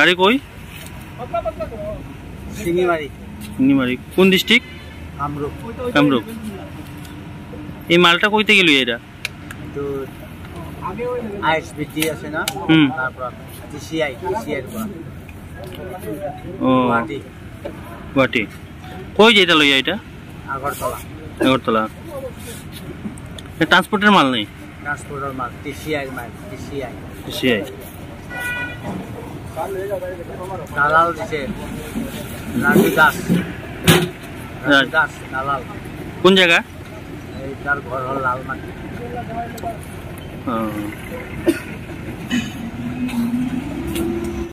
বাড়ি কই? শিঙিমারি। শিঙিমারি কোন ডিস্ট্রিক্ট? কামরূপ। কামরূপ। এই মালটা কইতে গেল এটা? তো আইএসবিটি আছে না, তারপর টিসিআই এর পর। ও গুয়াহাটি। গুয়াহাটি। কই যেটা লইয়া এটা? আগরতলা। আগরতলা। ট্রান্সপোর্টের মাল নেই? ট্রান্সপোর্টের মাল, টিসিআই মাল, টিসিআই। টিসিআই। দালাল দিছে রাজু দাস। রাজু দাস দালাল। কোন জায়গা? এই তার ঘর হল লালমাটি।